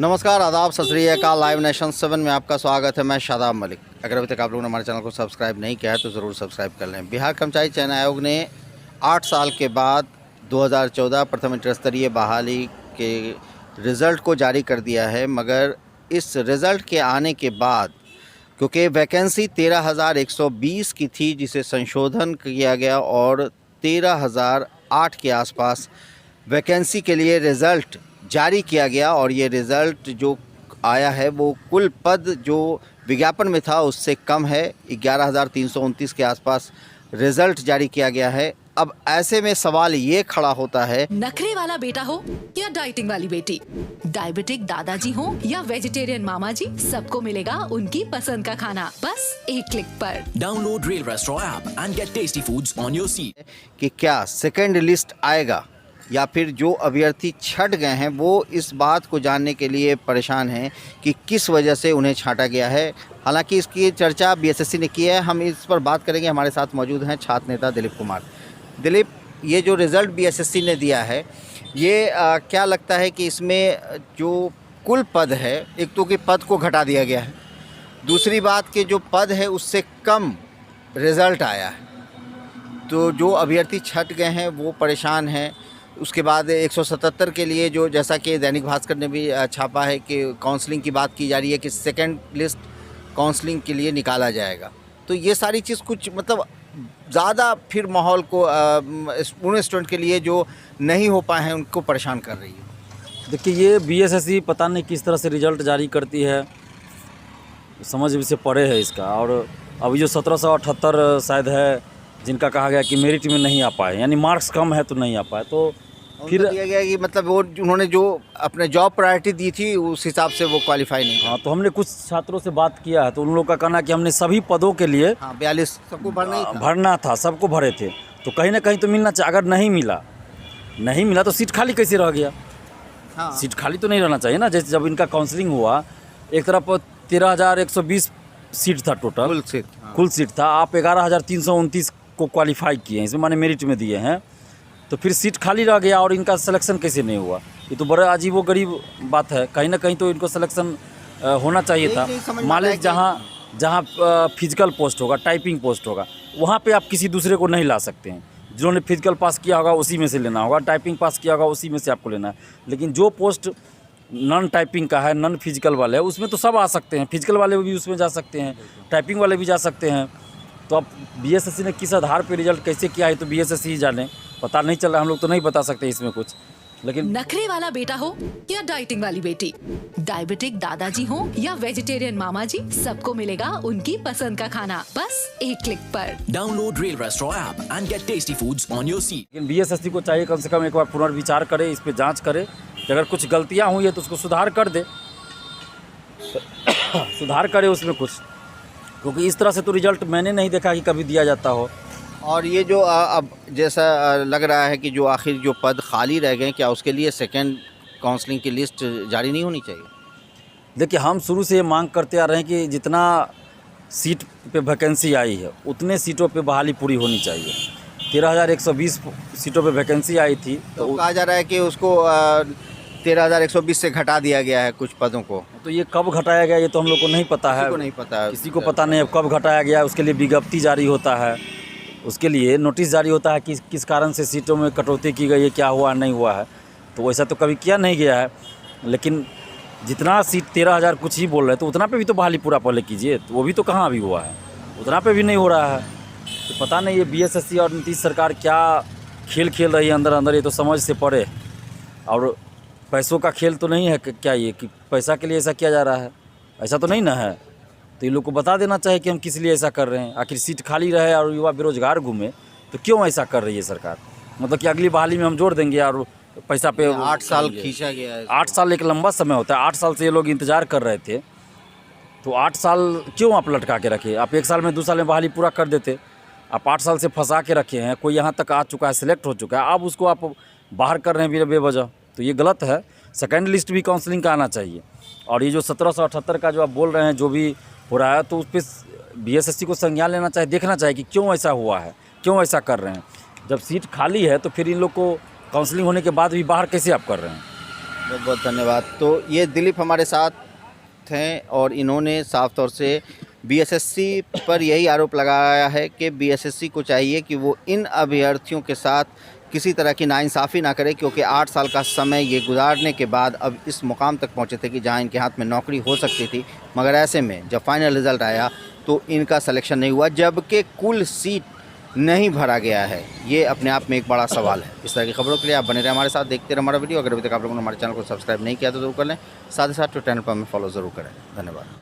नमस्कार, आदाब, सत श्री अकाल। लाइव नेशन 7 में आपका स्वागत है। मैं शादाब मलिक। अगर अभी तक आप लोगों ने हमारे चैनल को सब्सक्राइब नहीं किया है तो ज़रूर सब्सक्राइब कर लें। बिहार कर्मचारी चयन आयोग ने 8 साल के बाद 2014 प्रथम इंटर स्तरीय बहाली के रिज़ल्ट को जारी कर दिया है। मगर इस रिज़ल्ट के आने के बाद क्योंकि वैकेंसी 13,120 की थी, जिसे संशोधन किया गया और 13,008 के आसपास वैकेंसी के लिए रिज़ल्ट जारी किया गया। और ये रिज़ल्ट जो आया है वो कुल पद जो विज्ञापन में था उससे कम है। 11,329 के आसपास रिज़ल्ट जारी किया गया है। अब ऐसे में सवाल ये खड़ा होता है, नखरे वाला बेटा हो या डाइटिंग वाली बेटी, डायबिटिक दादाजी हो या वेजिटेरियन मामा जी, सबको मिलेगा उनकी पसंद का खाना बस एक क्लिक पर। Download rail restaurant app and get tasty foods on your seat. कि क्या सेकंड लिस्ट आएगा या फिर जो अभ्यर्थी छट गए हैं वो इस बात को जानने के लिए परेशान हैं कि किस वजह से उन्हें छांटा गया है। हालांकि इसकी चर्चा बीएसएससी ने की है। हम इस पर बात करेंगे। हमारे साथ मौजूद हैं छात्र नेता दिलीप कुमार। दिलीप, ये जो रिज़ल्ट बीएसएससी ने दिया है ये क्या लगता है कि इसमें जो कुल पद है, एक तो कि पद को घटा दिया गया है, दूसरी बात कि जो पद है उससे कम रिज़ल्ट आया है, तो जो अभ्यर्थी छट गए हैं वो परेशान हैं। उसके बाद 177 के लिए जो, जैसा कि दैनिक भास्कर ने भी छापा है कि काउंसलिंग की बात की जा रही है कि सेकंड लिस्ट काउंसलिंग के लिए निकाला जाएगा। तो ये सारी चीज़ कुछ मतलब ज़्यादा फिर माहौल को उन स्टूडेंट के लिए जो नहीं हो पाए हैं उनको परेशान कर रही है। देखिए, ये बीएसएससी पता नहीं किस तरह से रिज़ल्ट जारी करती है, समझ से परे है इसका। और अभी जो 1778 शायद है जिनका कहा गया कि मेरिट में नहीं आ पाए, यानी मार्क्स कम है तो नहीं आ पाए, तो फिर दिया गया कि मतलब वो उन्होंने जो अपने जॉब प्रायोरिटी दी थी उस हिसाब से वो क्वालिफाई नहीं। हाँ, तो हमने कुछ छात्रों से बात किया है तो उन लोगों का कहना है कि हमने सभी पदों के लिए 42 सबको भरना था, सबको भरे थे, तो कहीं ना कहीं तो मिलना चाहिए। अगर नहीं मिला तो सीट खाली कैसे रह गया? हाँ। सीट खाली तो नहीं रहना चाहिए ना। जैसे जब इनका काउंसलिंग हुआ, एक तरफ 13,120 सीट था टोटल, कुल सीट था। आप 11,329 को क्वालिफाई किए हैं, इसमें माने मेरिट में दिए हैं, तो फिर सीट खाली रह गया और इनका सिलेक्शन कैसे नहीं हुआ? ये तो बड़ा अजीब व गरीब बात है। कहीं ना कहीं तो इनको सिलेक्शन होना चाहिए था। मान लीजिए जहाँ फिजिकल पोस्ट होगा, टाइपिंग पोस्ट होगा, वहाँ पे आप किसी दूसरे को नहीं ला सकते हैं। जिन्होंने फिजिकल पास किया होगा उसी में से लेना होगा, टाइपिंग पास किया होगा उसी में से आपको लेना है। लेकिन जो पोस्ट नॉन टाइपिंग का है, नॉन फिजिकल वाले है, उसमें तो सब आ सकते हैं। फिजिकल वाले भी उसमें जा सकते हैं, टाइपिंग वाले भी जा सकते हैं। तो अब बीएसएससी ने किस आधार पे रिजल्ट कैसे किया है तो बीएसएससी ही जाने, पता नहीं चल रहा। हम लोग तो नहीं बता सकते इसमें कुछ। लेकिन नखरे वाला बेटा हो या डाइटिंग वाली बेटी, डायबिटिक दादाजी हो या वेजिटेरियन मामा जी, सबको मिलेगा उनकी पसंद का खाना बस एक क्लिक पर। Download rail restaurant app and get tasty foods on your seat. लेकिन बीएसएससी को चाहिए कम से कम एक बार पुनर्विचार करे, इस पर जाँच करे कि अगर कुछ गलतियाँ हुई है तो उसको सुधार कर दे, सुधार करे उसमें कुछ। क्योंकि इस तरह से तो रिजल्ट मैंने नहीं देखा कि कभी दिया जाता हो। और ये जो अब जैसा लग रहा है कि जो आखिर जो पद खाली रह गए, क्या उसके लिए सेकंड काउंसलिंग की लिस्ट जारी नहीं होनी चाहिए? देखिए, हम शुरू से ये मांग करते आ रहे हैं कि जितना सीट पे वैकेंसी आई है उतने सीटों पे बहाली पूरी होनी चाहिए। 13,120 सीटों पे वैकेंसी आई थी, तो कहा जा रहा है कि उसको 13,120 से घटा दिया गया है कुछ पदों को। तो ये कब घटाया गया ये तो हम लोग को नहीं पता है। किसी को पता नहीं है कब घटाया गया। उसके लिए विज्ञप्ति जारी होता है, उसके लिए नोटिस जारी होता है कि किस कारण से सीटों में कटौती की गई है, क्या हुआ नहीं हुआ है। तो वैसा तो कभी किया नहीं गया है। लेकिन जितना सीट 13,000 कुछ ही बोल रहे हैं तो उतना पे भी तो बहाली पूरा पहले कीजिए, तो वो भी तो कहाँ अभी हुआ है, उतना पे भी नहीं हो रहा है। तो पता नहीं ये बीएसएससी और नीतीश सरकार क्या खेल खेल रही है अंदर अंदर, ये तो समझ से परे। और पैसों का खेल तो नहीं है क्या ये, कि पैसा के लिए ऐसा किया जा रहा है? ऐसा तो नहीं ना है। तो इन लोग को बता देना चाहिए कि हम किस लिए ऐसा कर रहे हैं। आखिर सीट खाली रहे और युवा बेरोजगार घूमे तो क्यों ऐसा कर रही है सरकार? मतलब कि अगली बहाली में हम जोड़ देंगे और पैसा पे 8 साल खींचा गया है। 8 साल एक लंबा समय होता है। 8 साल से ये लोग इंतज़ार कर रहे थे, तो 8 साल क्यों आप लटका के रखे? आप 1 साल में 2 साल में बहाली पूरा कर देते। आप 8 साल से फंसा के रखे हैं, कोई यहाँ तक आ चुका है, सिलेक्ट हो चुका है, अब उसको आप बाहर कर रहे हैं बेवजह, तो ये गलत है। सेकेंड लिस्ट भी काउंसलिंग का आना चाहिए। और ये जो 1778 का जो आप बोल रहे हैं जो भी हो रहा है, तो उस पर बीएसएससी को संज्ञान लेना चाहिए, देखना चाहिए कि क्यों ऐसा हुआ है, क्यों ऐसा कर रहे हैं। जब सीट खाली है तो फिर इन लोग को काउंसलिंग होने के बाद भी बाहर कैसे आप कर रहे हैं? बहुत बहुत धन्यवाद। तो ये दिलीप हमारे साथ हैं और इन्होंने साफ तौर से बीएसएससी पर यही आरोप लगाया है कि बीएसएससी को चाहिए कि वो इन अभ्यर्थियों के साथ किसी तरह की नाइंसाफ़ी ना करे, क्योंकि 8 साल का समय ये गुजारने के बाद अब इस मुकाम तक पहुँचे थे कि जहाँ इनके हाथ में नौकरी हो सकती थी, मगर ऐसे में जब फाइनल रिज़ल्ट आया तो इनका सिलेक्शन नहीं हुआ, जबकि कुल सीट नहीं भरा गया है। ये अपने आप में एक बड़ा सवाल है। इस तरह की खबरों के लिए आप बने रहे हमारे साथ, देखते रहे हमारा वीडियो। अगर अभी तक आप लोगों ने हमारे चैनल को सब्सक्राइब नहीं किया तो ज़रूर कर लें, साथ ही साथ ट्विटर चैनल पर हमें फॉलो ज़रूर करें। धन्यवाद।